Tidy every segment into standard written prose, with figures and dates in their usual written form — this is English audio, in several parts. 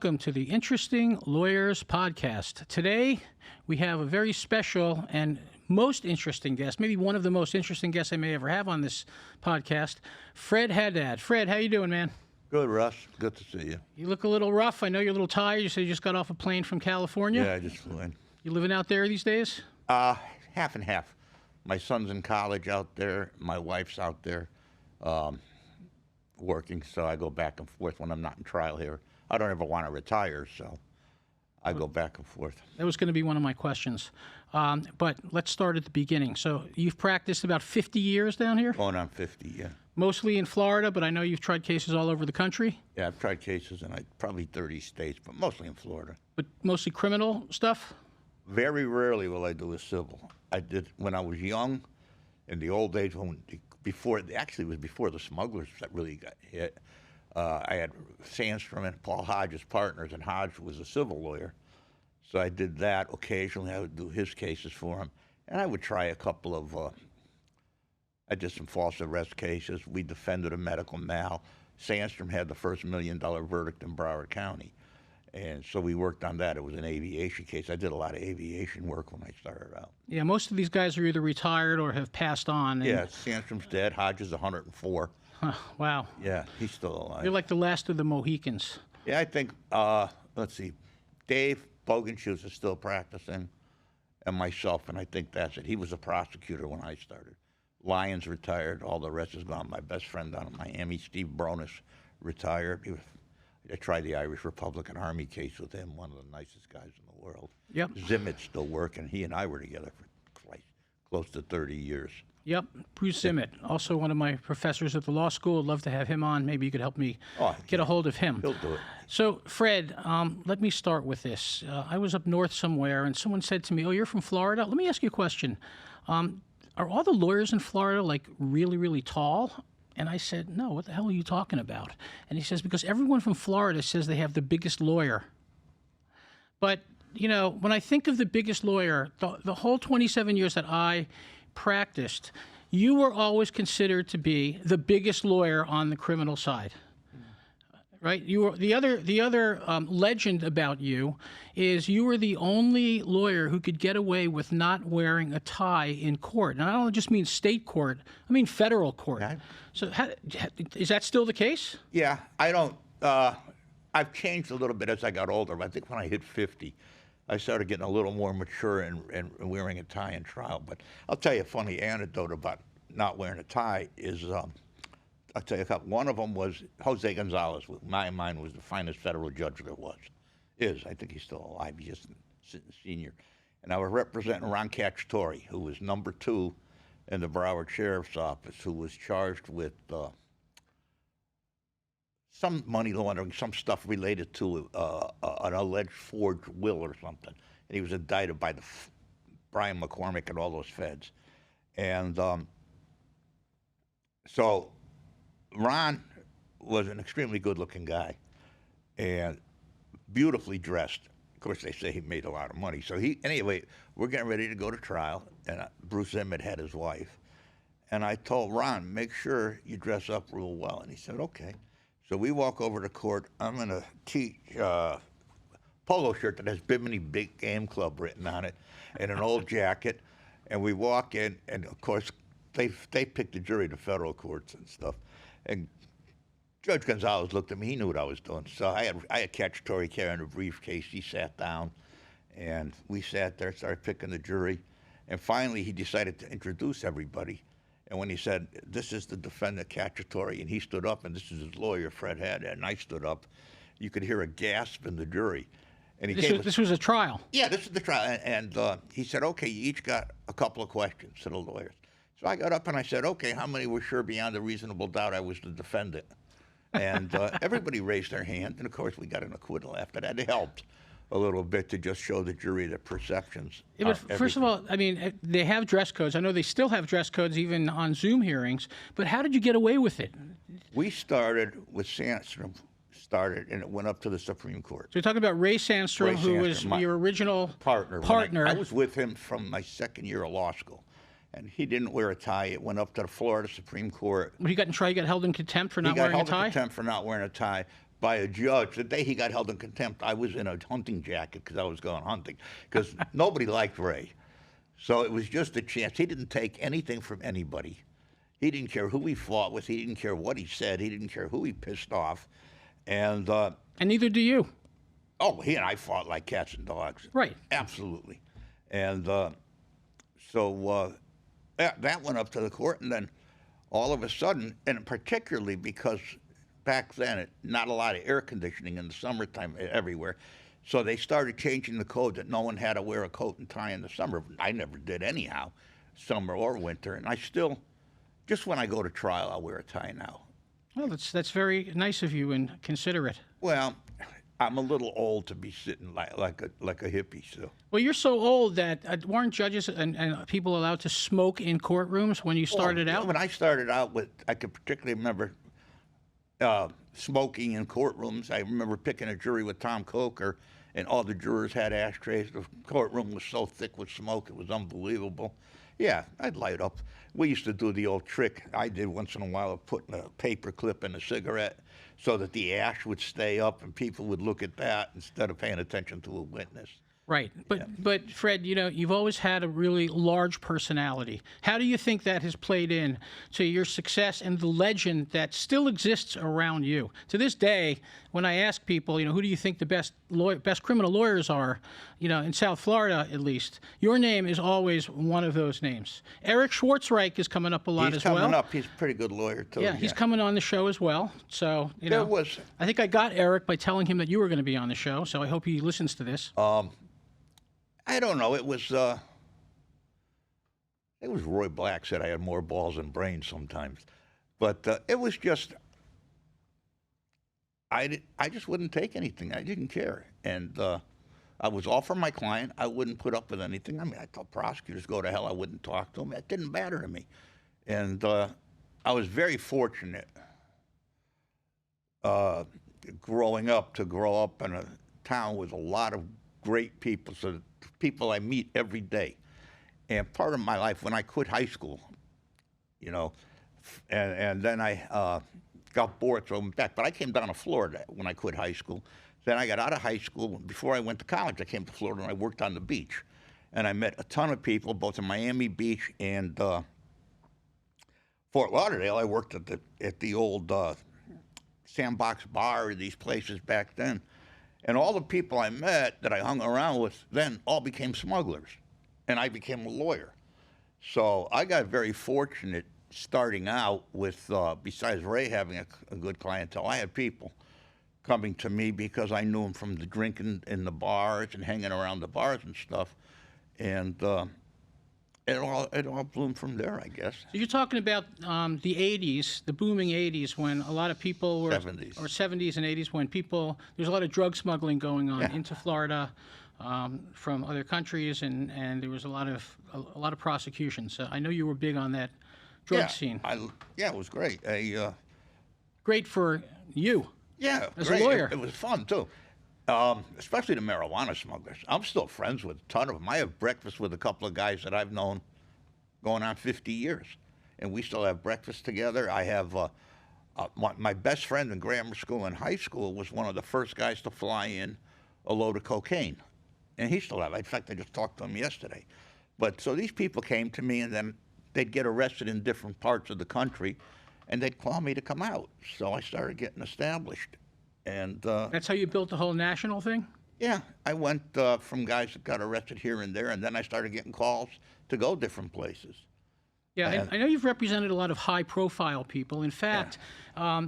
welcome to the Interesting Lawyers Podcast. Today, we have a very special and most interesting guest, maybe one of the most interesting guests I may ever have on this podcast, Fred Haddad. Fred, how you doing, man? Good, Russ. Good to see you. You look a little rough. I know you're a little tired. You said you just got off a plane from California. Yeah, I just flew in. You living out there these days? Half and half. My son's in college out there. My wife's out there working, so I go back and forth when I'm not in trial here. I don't ever want to retire, so I go back and forth. That was going to be one of my questions. But let's start at the beginning. So you've practiced about 50 years down here? Going on 50, yeah. Mostly in Florida, but I know you've tried cases all over the country? Yeah, I've tried cases in probably 30 states, but mostly in Florida. But mostly criminal stuff? Very rarely will I do a civil. I did when I was young, in the old days, actually it was before the smugglers that really got hit. I had Sandstrom and Paul Hodge as partners, and Hodge was a civil lawyer. So I did that. Occasionally I would do his cases for him. And I would try a couple of, I did some false arrest cases. We defended a medical mal. Sandstrom had the first $1 million verdict in Broward County. And so we worked on that. It was an aviation case. I did a lot of aviation work when I started out. Yeah, most of these guys are either retired or have passed on. Yeah, Sandstrom's dead. Hodge is 104. Huh, wow. Yeah, he's still alive. You're like the last of the Mohicans. Yeah, I think, let's see, Dave Bogenshoes is still practicing, and myself, and I think that's it. He was a prosecutor when I started. Lyons retired. All the rest is gone. My best friend down in Miami, Steve Bronis, retired. I tried the Irish Republican Army case with him, one of the nicest guys in the world. Yep. Zimmett's still working. He and I were together for close to 30 years. Yep, Bruce Zimmet, also one of my professors at the law school. I'd love to have him on. Maybe you could help me get a hold of him. He'll do it. So, Fred, let me start with this. I was up north somewhere, and someone said to me, "Oh, you're from Florida? Let me ask you a question. Are all the lawyers in Florida, like, really, really tall?" And I said, "No, what the hell are you talking about?" And he says, "Because everyone from Florida says they have the biggest lawyer." But, you know, when I think of the biggest lawyer, the whole 27 years that I practiced, you were always considered to be the biggest lawyer on the criminal side, right? You were the other legend about you is you were the only lawyer who could get away with not wearing a tie in court. And I don't just mean state court; I mean federal court. Yeah. So, is that still the case? Yeah, I don't. I've changed a little bit as I got older. I think when I hit 50. I started getting a little more mature and wearing a tie in trial. But I'll tell you a funny anecdote about not wearing a tie is, I'll tell you a couple. One of them was Jose Gonzalez, who in my mind was the finest federal judge there was. I think he's still alive. He's just senior. And I was representing Ron Cacciatore, who was number 2 in the Broward Sheriff's Office, who was charged with some money laundering, some stuff related to an alleged forged will or something. And he was indicted by Brian McCormick and all those feds. And so Ron was an extremely good-looking guy and beautifully dressed. Of course, they say he made a lot of money. So anyway, we're getting ready to go to trial, and Bruce Emmett had his wife. And I told Ron, make sure you dress up real well. And he said, okay. So we walk over to court. I'm in a polo shirt that has Bimini Big Game Club written on it and an old jacket. And we walk in, and, of course, they picked the jury to federal courts and stuff. And Judge Gonzalez looked at me. He knew what I was doing. So I had Cacciatore carrying a briefcase. He sat down, and we sat there, started picking the jury. And finally, he decided to introduce everybody. And when he said, "This is the defendant, Cacciatore," and he stood up, and this is his lawyer, Fred Haddad, and I stood up, you could hear a gasp in the jury. And this was a trial? Yeah, this is the trial. And he said, okay, you each got a couple of questions to the lawyers. So I got up and I said, okay, how many were sure beyond a reasonable doubt I was the defendant? And everybody raised their hand, and of course we got an acquittal after that. It helped a little bit to just show the jury the perceptions. Yeah, but first of all, I mean, they have dress codes. I know they still have dress codes even on Zoom hearings, but how did you get away with it? We started with Sandstrom, and it went up to the Supreme Court. So you're talking about Ray Sandstrom, who was your original partner. I was with him from my second year of law school. And he didn't wear a tie. It went up to the Florida Supreme Court. He got in trouble. He got held in contempt for not wearing a tie? He got held in contempt for not wearing a tie. by a judge. The day he got held in contempt, I was in a hunting jacket because I was going hunting, because nobody liked Ray. So it was just a chance. He didn't take anything from anybody. He didn't care who he fought with. He didn't care what he said. He didn't care who he pissed off. And neither do you. oh, he and I fought like cats and dogs. Right. Absolutely. And so that went up to the court, and then all of a sudden, and particularly because back then, not a lot of air conditioning in the summertime everywhere, so they started changing the code that no one had to wear a coat and tie in the summer. I never did anyhow, summer or winter, and I still, just when I go to trial, I'll wear a tie now. Well, that's very nice of you and considerate. Well, I'm a little old to be sitting like a hippie, so. Well, you're so old that weren't judges and people allowed to smoke in courtrooms when you started out? When I started out I could particularly remember smoking in courtrooms. I remember picking a jury with Tom Coker, and all the jurors had ashtrays. The courtroom was so thick with smoke, it was unbelievable. Yeah, I'd light up. We used to do the old trick I did once in a while of putting a paper clip in a cigarette so that the ash would stay up and people would look at that instead of paying attention to a witness. Right. But Fred, you've always had a really large personality. How do you think that has played in to your success and the legend that still exists around you? To this day, when I ask people, who do you think the best criminal lawyers are, in South Florida at least, your name is always one of those names. Eric Schwartzreich is coming up a lot as well. He's coming up. He's a pretty good lawyer, too. Yeah, he's coming on the show as well. So, I think I got Eric by telling him that you were going to be on the show, so I hope he listens to this. I don't know. It was Roy Black said I had more balls than brains sometimes, but it was just I just wouldn't take anything. I didn't care, and I was all for my client. I wouldn't put up with anything. I mean, I told prosecutors go to hell. I wouldn't talk to them. It didn't matter to me, and I was very fortunate growing up to grow up in a town with a lot of great people. So people I meet every day. And part of my life, when I quit high school, and then I got bored, so I went back. But I came down to Florida when I quit high school. Then I got out of high school. Before I went to college, I came to Florida and I worked on the beach. And I met a ton of people, both in Miami Beach and Fort Lauderdale. I worked at the old Sandbox Bar, these places back then. And all the people I met that I hung around with then all became smugglers, and I became a lawyer. So I got very fortunate starting out with, besides Ray having a good clientele, I had people coming to me because I knew them from the drinking in the bars and hanging around the bars and stuff. And it all bloomed from there, I guess. So you're talking about the 80s, the booming 80s, when a lot of people were... 70s. Or 70s and 80s, when there's a lot of drug smuggling going on into Florida from other countries, and there was a lot of prosecutions. So I know you were big on that drug scene. It was great. Great for you. Yeah, as great. a lawyer. It was fun, too. Especially the marijuana smugglers. I'm still friends with a ton of them. I have breakfast with a couple of guys that I've known going on 50 years, and we still have breakfast together. I have my best friend in grammar school and high school was one of the first guys to fly in a load of cocaine, and he still has. In fact, I just talked to him yesterday. But so these people came to me, and then they'd get arrested in different parts of the country, and they'd call me to come out. So I started getting established. And that's how you built the whole national thing? Yeah, I went from guys that got arrested here and there, and then I started getting calls to go different places. Yeah, I know you've represented a lot of high-profile people. In fact,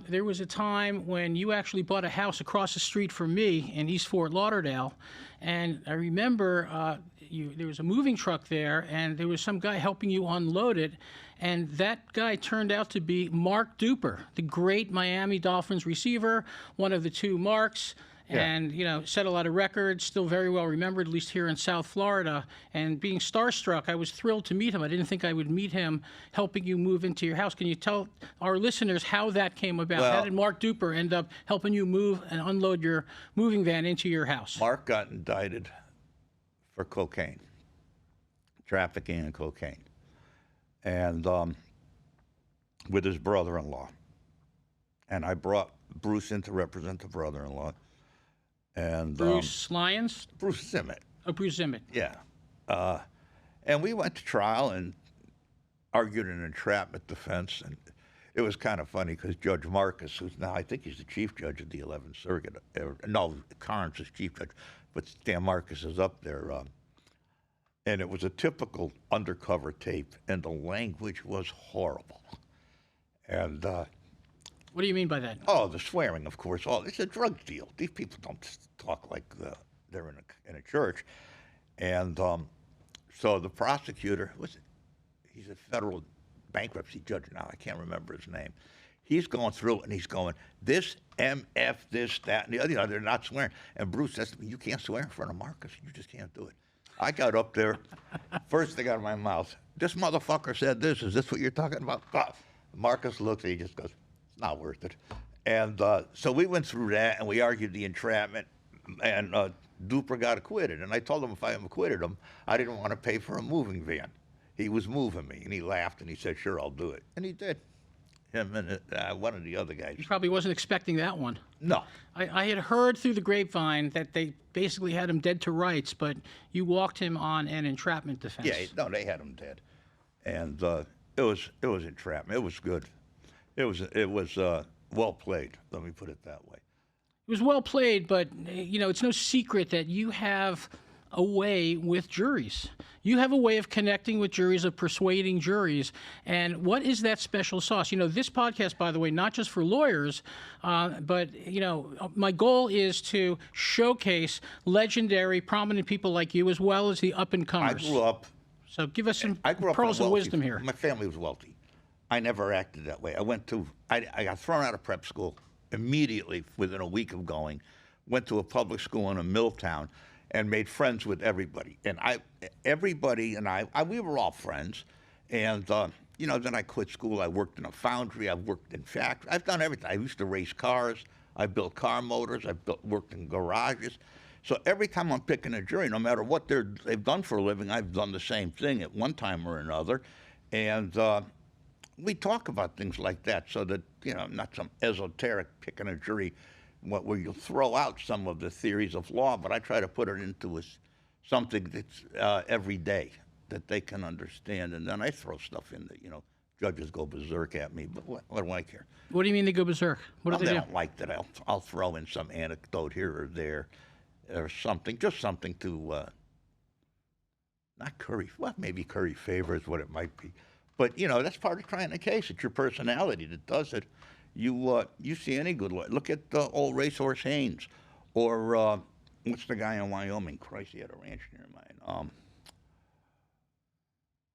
there was a time when you actually bought a house across the street from me in East Fort Lauderdale, and I remember there was a moving truck there, and there was some guy helping you unload it, and that guy turned out to be Mark Duper, the great Miami Dolphins receiver, one of the two Marks. And, set a lot of records, still very well remembered, at least here in South Florida. And being starstruck, I was thrilled to meet him. I didn't think I would meet him helping you move into your house. Can you tell our listeners how that came about? Well, how did Mark Duper end up helping you move and unload your moving van into your house? Mark got indicted for cocaine, trafficking in cocaine, and with his brother-in-law. And I brought Bruce in to represent the brother-in-law, and Bruce Lyons? Bruce Zimmett. Oh, Bruce Zimmett. Yeah. And we went to trial and argued an entrapment defense. And it was kind of funny because Judge Marcus, who's now, I think he's the chief judge of the 11th Circuit. No, Carnes is chief judge, but Stan Marcus is up there. And it was a typical undercover tape, and the language was horrible. And What do you mean by that? oh, the swearing, of course. Oh, it's a drug deal. These people don't talk like they're in a church. And so the prosecutor, he's a federal bankruptcy judge now. I can't remember his name. He's going through and he's going, this, MF, this, that, and the other. You know, they're not swearing. And Bruce says to me, you can't swear in front of Marcus. You just can't do it. I got up there, first thing out of my mouth, this motherfucker said this. Is this what you're talking about? Marcus looks and he just goes, it's not worth it. And so we went through that and we argued the entrapment, and Duper got acquitted. And I told him if I acquitted him, I didn't want to pay for a moving van. He was moving me, and he laughed and he said, sure, I'll do it. And he did. Him and one of the other guys. He probably wasn't expecting that one. No. I had heard through the grapevine that they basically had him dead to rights, but you walked him on an entrapment defense. Yeah, no, they had him dead. And it was entrapment. It was good. It was well played, let me put it that way. It was well played, but you know, it's no secret that you have a way with juries. You have a way of connecting with juries, of persuading juries. And what is that special sauce? You know, this podcast, by the way, not just for lawyers, but, you know, my goal is to showcase legendary, prominent people like you, as well as the up-and-comers. I grew up. So give us some I grew up pearls in a of wealthy- wisdom here. My family was wealthy. I never acted that way. I got thrown out of prep school immediately within a week of going. Went to a public school in a mill town and made friends with everybody. And everybody and I we were all friends. And, you know, then I quit school. I worked in a foundry. I worked in factories. I've done everything. I used to race cars. I built car motors. Worked in garages. So every time I'm picking a jury, no matter what they've done for a living, I've done the same thing at one time or another. And we talk about things like that so that, you know, not some esoteric picking a jury where you'll throw out some of the theories of law, but I try to put it into something that's every day that they can understand. And then I throw stuff in that, you know, judges go berserk at me, but what do I care? What do you mean they go berserk? What do They they do? don't like that. I'll throw in some anecdote here or there or something, just something to, not curry, well, maybe curry favor is what it might be. But, you know, that's part of trying the case. It's your personality that does it. You see any good lawyer. Look at old Racehorse Haynes, or what's the guy in Wyoming? Christ, he had a ranch near mine.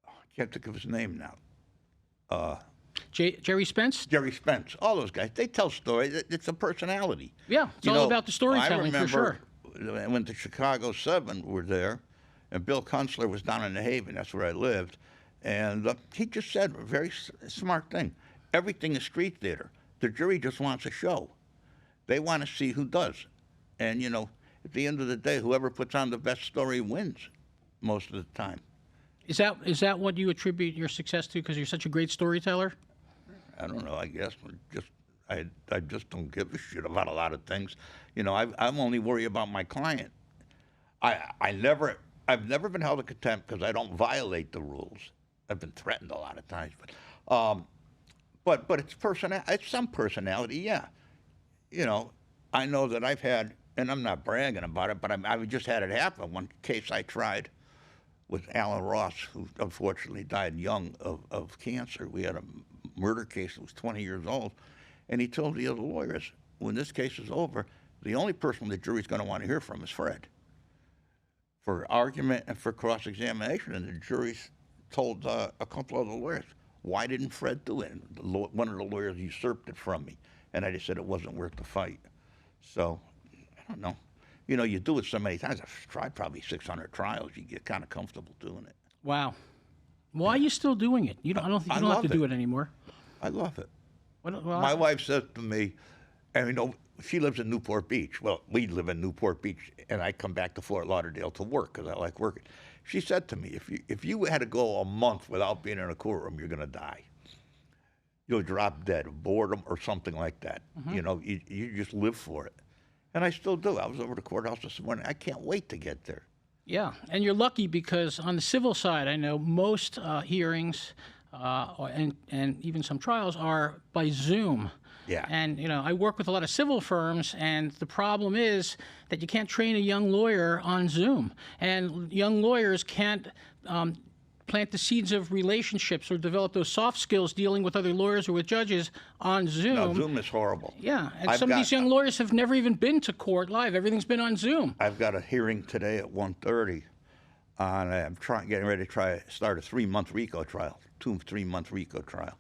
I can't think of his name now. Jerry Spence? Jerry Spence. All those guys. They tell stories. It's a personality. Yeah, it's all about the storytelling, for sure. I remember when the Chicago 7 were there, and Bill Kunstler was down in the Haven. That's where I lived. And he just said a very smart thing. Everything is street theater. The jury just wants a show. They want to see who does. And, you know, at the end of the day, whoever puts on the best story wins most of the time. Is that what you attribute your success to because you're such a great storyteller? I don't know, I guess. I just don't give a shit about a lot of things. You know, I'm only worried about my client. I've never been held in contempt because I don't violate the rules. I've been threatened a lot of times, but it's some personality, yeah. You know, I know that I've had, and I'm not bragging about it, but I've just had it happen. One case I tried with Alan Ross, who unfortunately died young of cancer. We had a murder case that was 20 years old, and he told the other lawyers, when this case is over, the only person the jury's going to want to hear from is Fred, for argument and for cross-examination. And the jury's told a couple of the lawyers, why didn't Fred do it? And one of the lawyers usurped it from me, and I just said it wasn't worth the fight. So, I don't know. You know, you do it so many times. I've tried probably 600 trials. You get kind of comfortable doing it. Wow. Why are you still doing it? I don't think you don't have to do it anymore. I love it. Well, My wife says to me, and you know, she lives in Newport Beach. Well, we live in Newport Beach, and I come back to Fort Lauderdale to work because I like working. She said to me, if you had to go a month without being in a courtroom, you're going to die. you'll drop dead of boredom or something like that. You know, you just live for it. And I still do. I was over the courthouse this morning. I can't wait to get there. Yeah, and you're lucky because on the civil side, I know most hearings and even some trials are by Zoom. Yeah. And I work with a lot of civil firms, and the problem is that you can't train a young lawyer on Zoom, and young lawyers can't plant the seeds of relationships or develop those soft skills dealing with other lawyers or with judges on Zoom. No, Zoom is horrible. Yeah, and some of these young lawyers have never even been to court live. Everything's been on Zoom. I've got a hearing today at 1:30 on. I'm getting ready to start a 3-month RICO trial, 3-month RICO trial,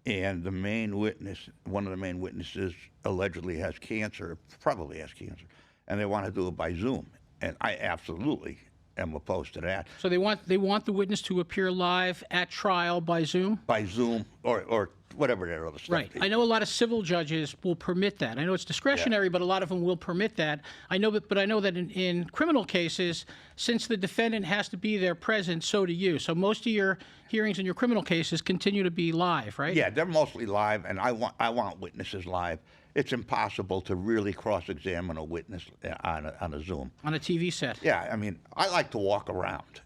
and the main witness, one of the main witnesses, allegedly has cancer, probably has cancer, and they want to do it by Zoom, and I absolutely am opposed to that. So they want the witness to appear live at trial by Zoom? By Zoom or whatever their other stuff. Right. I know a lot of civil judges will permit that. I know it's discretionary, but a lot of them will permit that. I know, but I know that in criminal cases, since the defendant has to be there present, so do you. So most of your hearings in your criminal cases continue to be live, right? Yeah, they're mostly live, and I want witnesses live. It's impossible to really cross-examine a witness on a Zoom. On a TV set. Yeah, I mean, I like to walk around,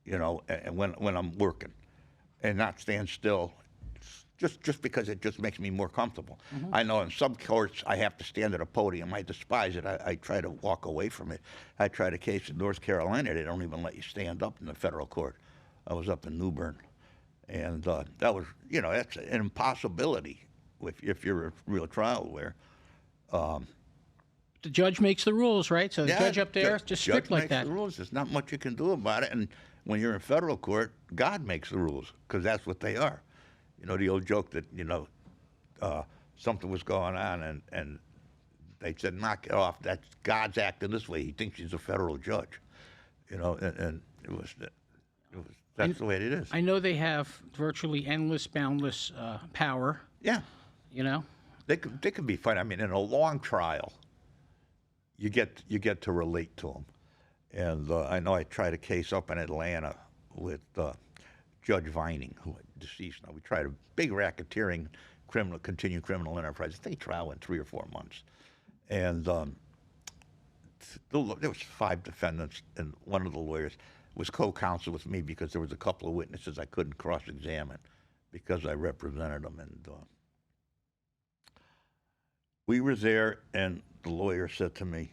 and when I'm working, and not stand still, just because it just makes me more comfortable. I know in some courts I have to stand at a podium. I despise it. I try to walk away from it. I tried a case in North Carolina. They don't even let you stand up in the federal court. I was up in New Bern, and that was, that's an impossibility if you're a real trial lawyer. The judge makes the rules, right? So the judge up there is just strict like that. Judge makes the rules. There's not much you can do about it. And when you're in federal court, God makes the rules, because that's what they are. The old joke that, something was going on and they said, knock it off. That's God's acting this way. He thinks he's a federal judge. And that's the way it is. I know they have virtually endless, boundless power. Yeah. They could be fun. I mean, in a long trial, you get to relate to them. And I know I tried a case up in Atlanta with Judge Vining, who is deceased now. We tried a big racketeering continued criminal enterprise. I think trial went 3 or 4 months. And there was 5 defendants, and one of the lawyers was co-counsel with me because there was a couple of witnesses I couldn't cross-examine because I represented them. And we were there, and the lawyer said to me,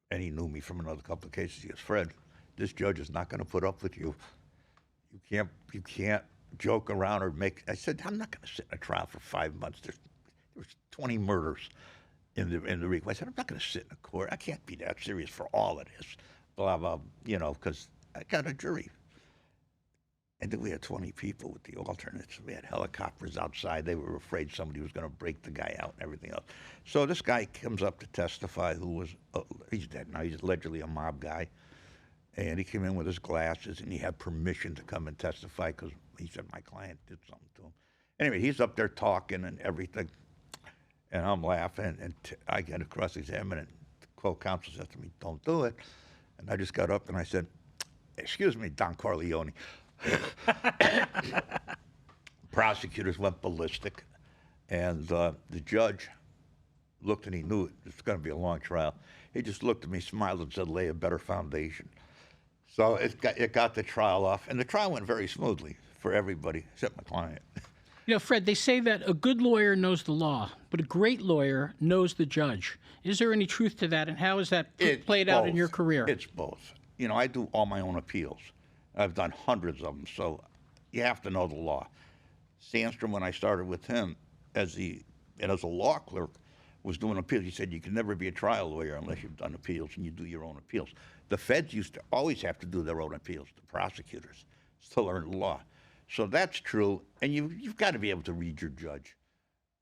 and he knew me from another couple of cases, he goes, Fred, this judge is not going to put up with you. You can't joke around or make. I said, I'm not going to sit in a trial for 5 months. There was 20 murders in the RICO. I said, I'm not going to sit in a court. I can't be that serious for all of this. Blah, blah, because I got a jury. And then we had 20 people with the alternates. We had helicopters outside. They were afraid somebody was going to break the guy out and everything else. So this guy comes up to testify he's dead now. He's allegedly a mob guy. And he came in with his glasses, and he had permission to come and testify because he said my client did something to him. Anyway, he's up there talking and everything. And I'm laughing, and I get a cross-examine, and the co-counsel said to me, don't do it. And I just got up and I said, excuse me, Don Corleone. Prosecutors went ballistic, and the judge looked, and he knew it was going to be a long trial. He just looked at me, smiled, and said, lay a better foundation. So it got the trial off, and the trial went very smoothly for everybody except my client. Fred, they say that a good lawyer knows the law, but a great lawyer knows the judge. Is there any truth to that, and how has that played out in your career? It's both. I do all my own appeals. I've done hundreds of them, so you have to know the law. Sandstrom, when I started with him as a law clerk, was doing appeals. He said you can never be a trial lawyer unless you've done appeals and you do your own appeals. The feds used to always have to do their own appeals, the prosecutors, to learn the law. So that's true, and you've got to be able to read your judge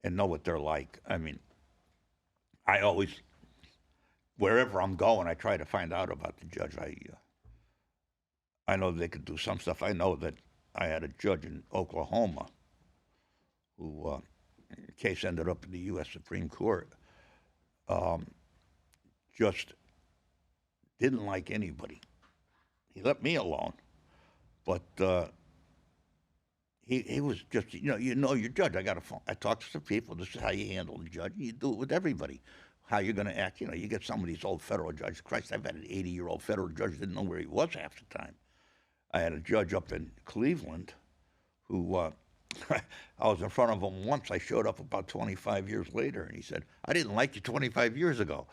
and know what they're like. I mean, I always, wherever I'm going, I try to find out about the judge. I know they could do some stuff. I know that I had a judge in Oklahoma who, the case ended up in the U.S. Supreme Court, just didn't like anybody. He let me alone, but he was just, your judge. I got a phone. I talked to some people. This is how you handle the judge. You do it with everybody. How you're going to act. You get some of these old federal judges. Christ, I've had an 80-year-old federal judge that didn't know where he was half the time. I had a judge up in Cleveland who I was in front of him once. I showed up about 25 years later, and he said, "I didn't like you 25 years ago."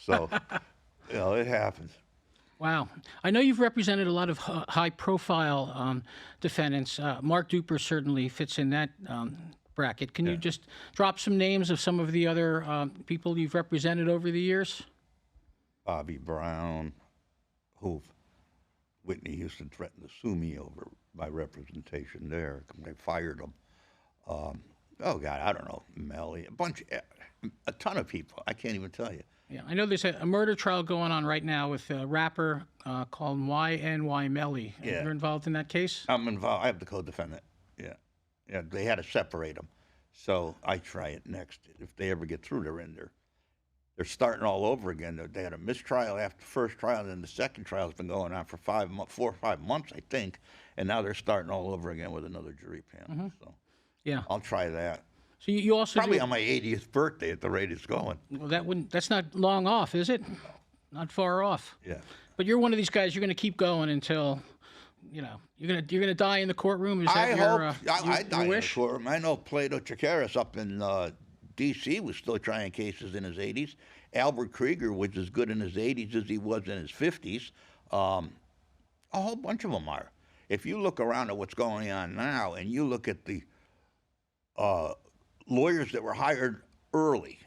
So, it happens. Wow. I know you've represented a lot of high-profile defendants. Mark Duper certainly fits in that bracket. Can you just drop some names of some of the other people you've represented over the years? Bobby Brown, who Whitney Houston threatened to sue me over my representation there. They fired him. Oh, God, I don't know. Melly, a ton of people. I can't even tell you. Yeah, I know there's a murder trial going on right now with a rapper called YNY Melly. Yeah. You're involved in that case? I'm involved. I have the co-defendant. Yeah. Yeah, they had to separate them. So I try it next. If they ever get through, they're in there. They're starting all over again. They had a mistrial after the first trial, and then the second trial has been going on for 4 or 5 months, I think. And now they're starting all over again with another jury panel. So Yeah. I'll try that. So you also Probably do, on my 80th birthday at the rate it's going. well, that's not long off, is it? Not far off. Yeah. But you're one of these guys. You're going to keep going until, you're gonna die in the courtroom. Is that I your, hope. I your die in the wish? courtroom. I know Plato Chikaris up in D.C. was still trying cases in his 80s. Albert Krieger was as good in his 80s as he was in his 50s. A whole bunch of them are. If you look around at what's going on now, and you look at the lawyers that were hired early,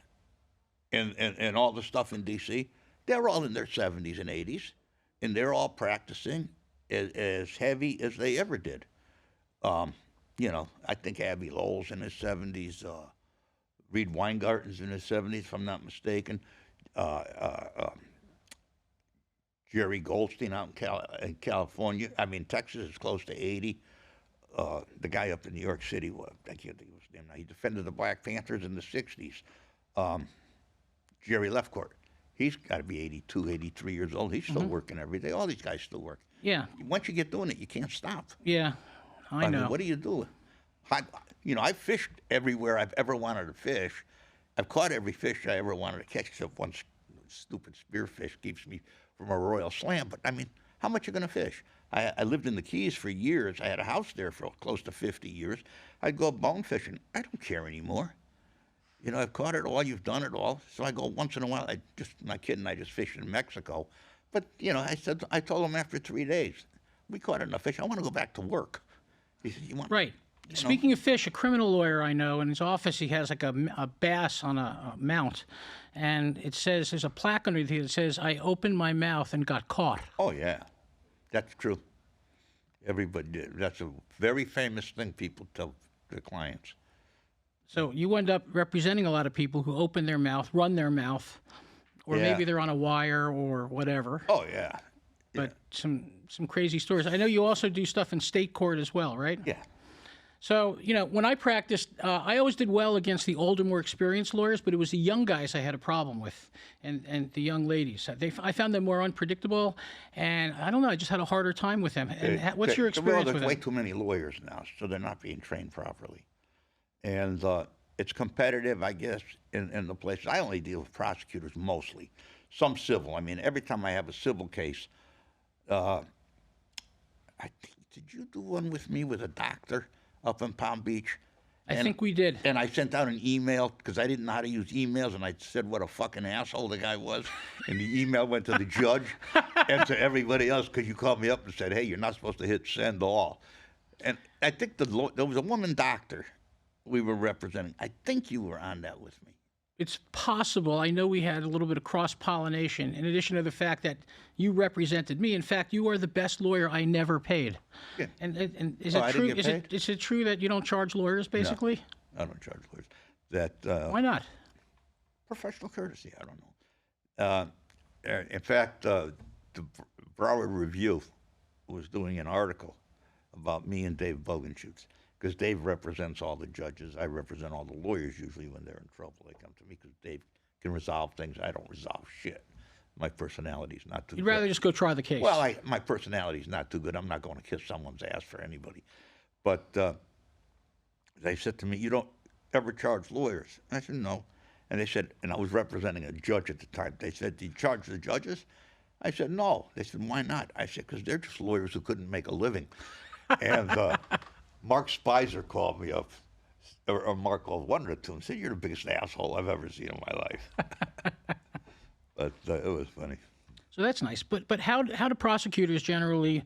and all the stuff in D.C., they're all in their 70s and 80s, and they're all practicing as heavy as they ever did. I think Abbey Lowell's in his 70s. Reed Weingarten's in his 70s, if I'm not mistaken. Jerry Goldstein out in California. I mean, Texas is close to 80. The guy up in New York City, I can't think of his name now. He defended the Black Panthers in the 60s. Jerry Lefcourt. He's got to be 82, 83 years old. He's still working every day. All these guys still work. Yeah. Once you get doing it, you can't stop. Yeah. I know. mean, what do you do? I've fished everywhere I've ever wanted to fish. I've caught every fish I ever wanted to catch, except one stupid spearfish keeps me from a royal slam. But, I mean, how much are you going to fish? I lived in the Keys for years. I had a house there for close to 50 years. I'd go bone fishing. I don't care anymore. I've caught it all. You've done it all. So I go once in a while. I'm not kidding. I just fished in Mexico. But, I told him after 3 days, we caught enough fish. I want to go back to work. He said, you want... Right. Speaking of fish, a criminal lawyer I know, in his office, he has like a bass on a mount. And it says, there's a plaque underneath it that says, "I opened my mouth and got caught." Oh, yeah. That's true. Everybody did. That's a very famous thing people tell their clients. So you end up representing a lot of people who open their mouth, run their mouth, or Yeah. maybe they're on a wire or whatever. Oh, yeah. But some crazy stories. I know you also do stuff in state court as well, right? Yeah. So, when I practiced, I always did well against the older, more experienced lawyers, but it was the young guys I had a problem with, and the young ladies. I found them more unpredictable, and I don't know, I just had a harder time with them. And what's your experience with There's them? way too many lawyers now, so they're not being trained properly. And it's competitive, I guess, in the places. I only deal with prosecutors mostly. Some civil. I mean, every time I have a civil case, I think, did you do one with me with a doctor up in Palm Beach? I think we did. And I sent out an email because I didn't know how to use emails, and I said what a fucking asshole the guy was. And the email went to the judge and to everybody else because you called me up and said, "Hey, you're not supposed to hit send all." And I think there was a woman doctor we were representing. I think you were on that with me. It's possible. I know we had a little bit of cross-pollination, in addition to the fact that you represented me. In fact, you are the best lawyer I never paid. Yeah. And is Oh, it I true? didn't get paid? Is it true that you don't charge lawyers, basically? No, I don't charge lawyers. Why not? Professional courtesy. I don't know. In fact, the Broward Review was doing an article about me and Dave Bogenschutz, because Dave represents all the judges. I represent all the lawyers usually when they're in trouble. They come to me because Dave can resolve things. I don't resolve shit. My personality's not too good. You'd rather just go try the case. Well, my personality's not too good. I'm not going to kiss someone's ass for anybody. But they said to me, "You don't ever charge lawyers?" And I said, "No." And they said, and I was representing a judge at the time. They said, "Do you charge the judges?" I said, "No." They said, "Why not?" I said, "Because they're just lawyers who couldn't make a living." And Mark Spicer called me up, or Mark called one or two and said, "You're the biggest asshole I've ever seen in my life." But it was funny. So that's nice. But how do prosecutors generally,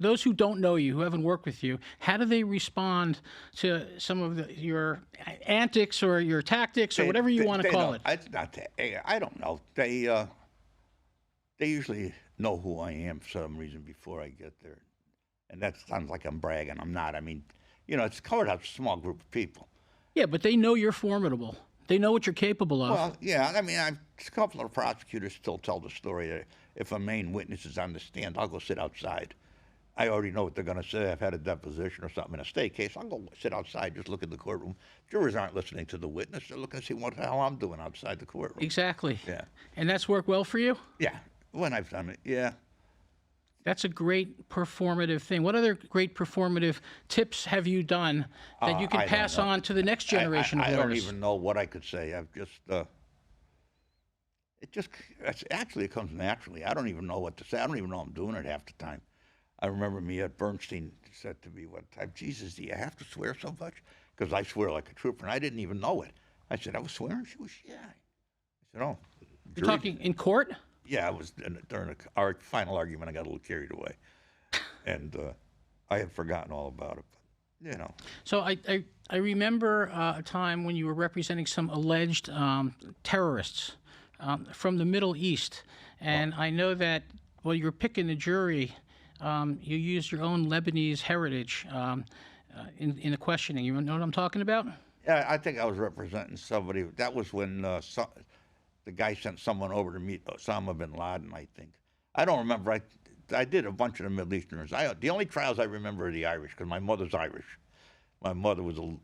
those who don't know you, who haven't worked with you, how do they respond to some of your antics or your tactics or whatever you want to call it? It's not that. I don't know. They usually know who I am for some reason before I get there, and that sounds like I'm bragging. I'm not. I mean, it's covered up a small group of people. Yeah, but they know you're formidable. They know what you're capable of. Well, yeah. I mean, a couple of prosecutors still tell the story that if a main witness is on the stand, I'll go sit outside. I already know what they're going to say. I've had a deposition or something in a state case. I'll go sit outside, just look in the courtroom. Jurors aren't listening to the witness. They're looking to see what the hell I'm doing outside the courtroom. Exactly. Yeah. And that's worked well for you? Yeah. When I've done it, yeah. That's a great performative thing. What other great performative tips have you done that you can pass on to the next generation of lawyers? I don't even know what I could say. I've just, it comes naturally. I don't even know what to say. I don't even know I'm doing it half the time. I remember me at Bernstein said to me one time, "Jesus, do you have to swear so much?" Because I swear like a trooper, and I didn't even know it. I said, "I was swearing?" She was, "Yeah." I said, "Oh." You're talking in court? Yeah, I was during our final argument. I got a little carried away, and I had forgotten all about it. But, So I remember a time when you were representing some alleged terrorists from the Middle East, and I know that while you were picking the jury, you used your own Lebanese heritage in the questioning. You know what I'm talking about? Yeah, I think I was representing somebody. That was when the guy sent someone over to meet Osama bin Laden, I think. I don't remember. I did a bunch of the Middle Easterners. The only trials I remember are the Irish, because my mother's Irish. My mother was a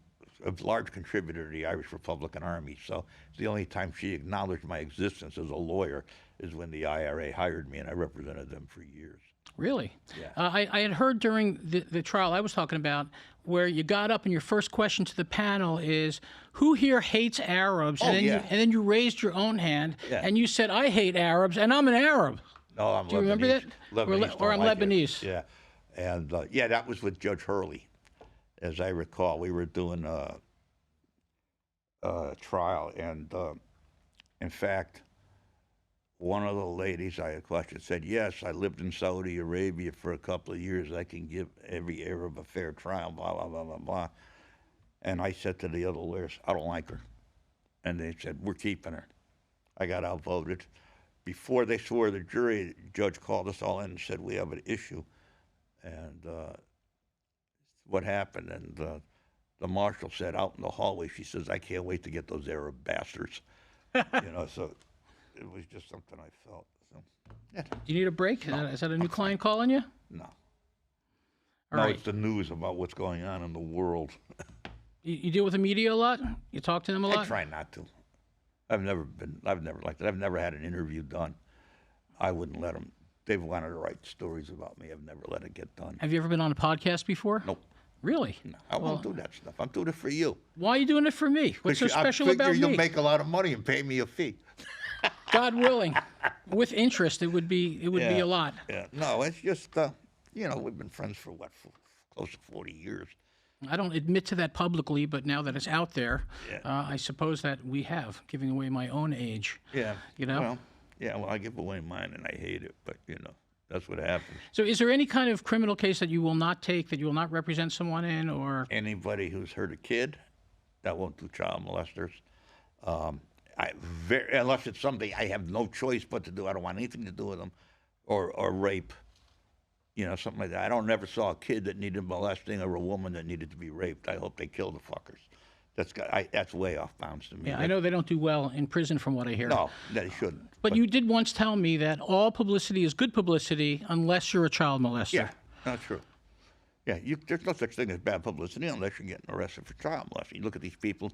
large contributor to the Irish Republican Army, so the only time she acknowledged my existence as a lawyer is when the IRA hired me, and I represented them for years. Really? Yeah. I had heard during the trial I was talking about where you got up and your first question to the panel is, "Who here hates Arabs?" Oh, yeah. And then you raised your own hand Yeah. and you said, "I hate Arabs and I'm an Arab." No, I'm Lebanese. Do you remember that? Lebanese Or I'm don't like it. Lebanese. Yeah. And, that was with Judge Hurley. As I recall, we were doing a trial, and in fact, one of the ladies I had questioned said, "Yes, I lived in Saudi Arabia for a couple of years. I can give every Arab a fair trial, blah, blah, blah, blah, blah." And I said to the other lawyers, "I don't like her." And they said, "We're keeping her." I got outvoted. Before they swore the jury, the judge called us all in and said, "We have an issue." And what happened? And the marshal said out in the hallway, she says, "I can't wait to get those Arab bastards." So it was just something I felt. So, yeah. Do you need a break? Is that a new client calling you? No. All No, right. it's the news about what's going on in the world. You deal with the media a lot? You talk to them a lot? I try not to. I've never liked it. I've never had an interview done. I wouldn't let them. They've wanted to write stories about me. I've never let it get done. Have you ever been on a podcast before? Nope. Really? No, I won't do that stuff. I'm doing it for you. Why are you doing it for me? What's so special about I figure me? you'll make a lot of money and pay me a fee. God willing, with interest, it would be a lot. Yeah. No, it's just we've been friends for close to 40 years. I don't admit to that publicly, but now that it's out there, Yeah. I suppose that we have, giving away my own age. Yeah. You know? Well, I give away mine and I hate it, but that's what happens. So is there any kind of criminal case that you will not take, that you will not represent someone in, or? Anybody who's hurt a kid, that won't do child molesters. Unless it's something I have no choice but to do. I don't want anything to do with them, or rape. Something like that. I never saw a kid that needed molesting or a woman that needed to be raped. I hope they kill the fuckers. That's way off bounds to me. Yeah, I know they don't do well in prison, from what I hear. No, they shouldn't. But you did once tell me that all publicity is good publicity unless you're a child molester. Yeah, not true. Yeah, there's no such thing as bad publicity unless you're getting arrested for child molesting. You look at these people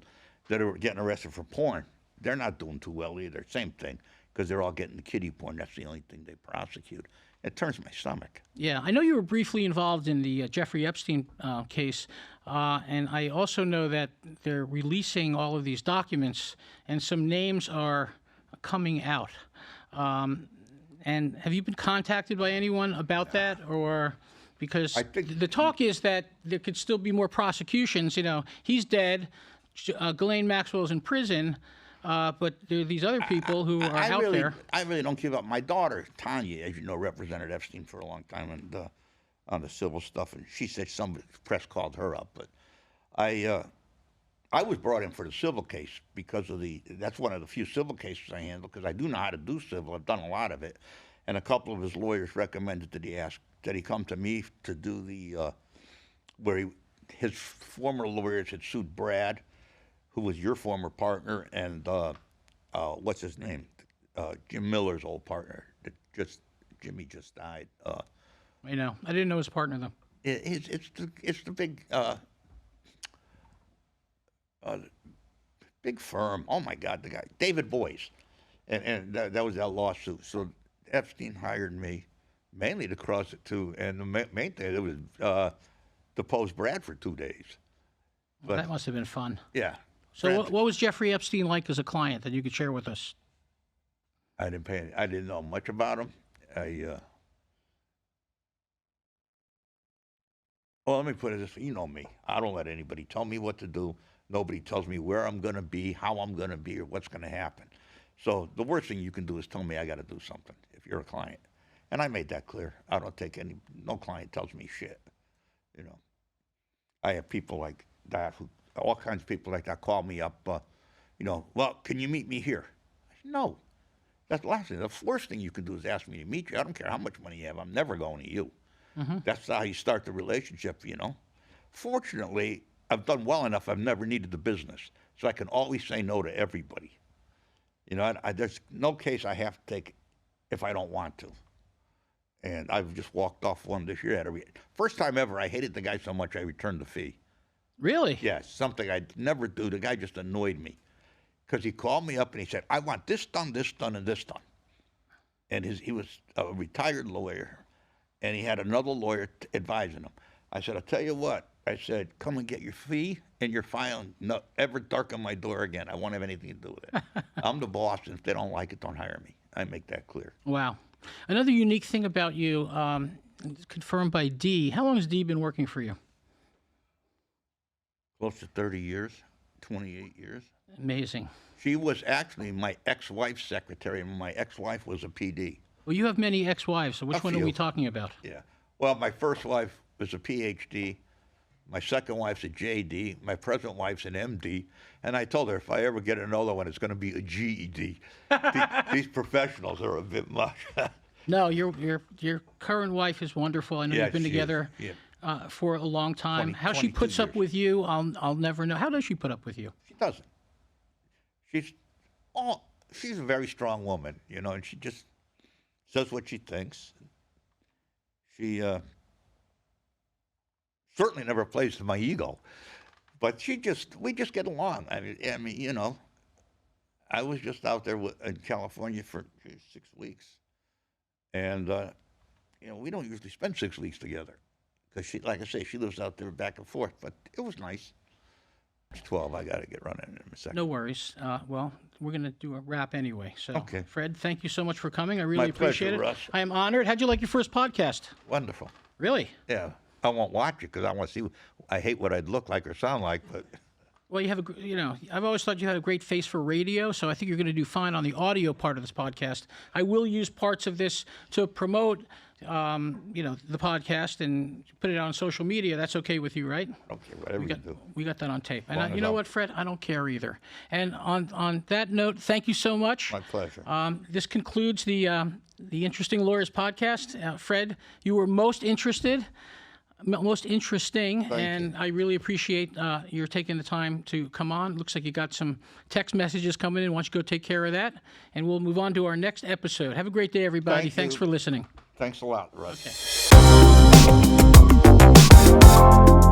that are getting arrested for porn. They're not doing too well either. Same thing, because they're all getting the kiddie porn. That's the only thing they prosecute. it turns my stomach. Yeah, I know you were briefly involved in the Jeffrey Epstein case, and I also know that they're releasing all of these documents, and some names are coming out. And have you been contacted by anyone about that, or because I think the talk is that there could still be more prosecutions? You know, he's dead, Ghislaine Maxwell's in prison. But there are these other people who are out there. I really don't give up. My daughter, Tanya, as you know, represented Epstein for a long time and on the civil stuff, and she said some press called her up. But I was brought in for the civil case because of that's one of the few civil cases I handle because I do know how to do civil. I've done a lot of it. And a couple of his lawyers recommended that he come to me to do his former lawyers had sued Brad, who was your former partner, and what's his name? Jim Miller's old partner. Jimmy just died. I know. I didn't know his partner though. It's the big firm. Oh my God, the guy David Boyce, and that was that lawsuit. So Epstein hired me mainly to cross it too, and the main thing it was depose Brad for 2 days. But that must have been fun. Yeah. So what was Jeffrey Epstein like as a client that you could share with us? I didn't know much about him. Well, let me put it this way. You know me. I don't let anybody tell me what to do. Nobody tells me where I'm going to be, how I'm going to be, or what's going to happen. So the worst thing you can do is tell me I got to do something if you're a client. And I made that clear. I don't take no client tells me shit. You know, I have people like that all kinds of people like that call me up, well, can you meet me here? I said, no. That's the last thing. The worst thing you can do is ask me to meet you. I don't care how much money you have. I'm never going to you. Mm-hmm. That's how you start the relationship, you know. Fortunately, I've done well enough. I've never needed the business. So I can always say no to everybody. You know, there's no case I have to take if I don't want to. And I've just walked off one this year. First time ever, I hated the guy so much I returned the fee. Really? Yes, something I'd never do. The guy just annoyed me because he called me up and he said, I want this done, and this done. And he was a retired lawyer, and he had another lawyer advising him. I said, I'll tell you what. I said, come and get your fee and your file and not ever darken my door again. I won't have anything to do with it. I'm the boss, and if they don't like it, don't hire me. I make that clear. Wow. Another unique thing about you, confirmed by Dee. How long has Dee been working for you? Close to 30 years, 28 years. Amazing. She was actually my ex-wife's secretary, and my ex-wife was a PD. Well, you have many ex-wives, so which one are we talking about? Yeah. Well, my first wife was a PhD. My second wife's a JD. My present wife's an MD. And I told her if I ever get another one, it's going to be a GED. These professionals are a bit much. No, your current wife is wonderful. I know you've been together for a long time. How she puts up with you, I'll never know. How does she put up with you? She doesn't. She's a very strong woman, you know, and she just says what she thinks. She certainly never plays to my ego, but we just get along. I mean, you know, I was just out there in California for 6 weeks, and you know, we don't usually spend 6 weeks together because she, like I say, she lives out there back and forth. But it was nice. It's 12. I got to get running in a second. No worries. Well, we're going to do a wrap anyway. So, okay. Fred, thank you so much for coming. I really appreciate pleasure, it. Russ. I am honored. How'd you like your first podcast? Wonderful. Really? Yeah. I won't watch it because I want to see. I hate what I'd look like or sound like, but. Well, you have I've always thought you had a great face for radio, so I think you're going to do fine on the audio part of this podcast. I will use parts of this to promote, the podcast and put it on social media. That's okay with you, right? Okay, whatever you do. We got that on tape. And you know what, Fred? I don't care either. And on that note, thank you so much. My pleasure. This concludes the Interesting Lawyers podcast. Fred, you were most interesting, and I really appreciate your taking the time to come on. Looks like you got some text messages coming in. Why don't you go take care of that, and we'll move on to our next episode. Have a great day, everybody. Thanks for listening. Thanks a lot, Russ. Okay.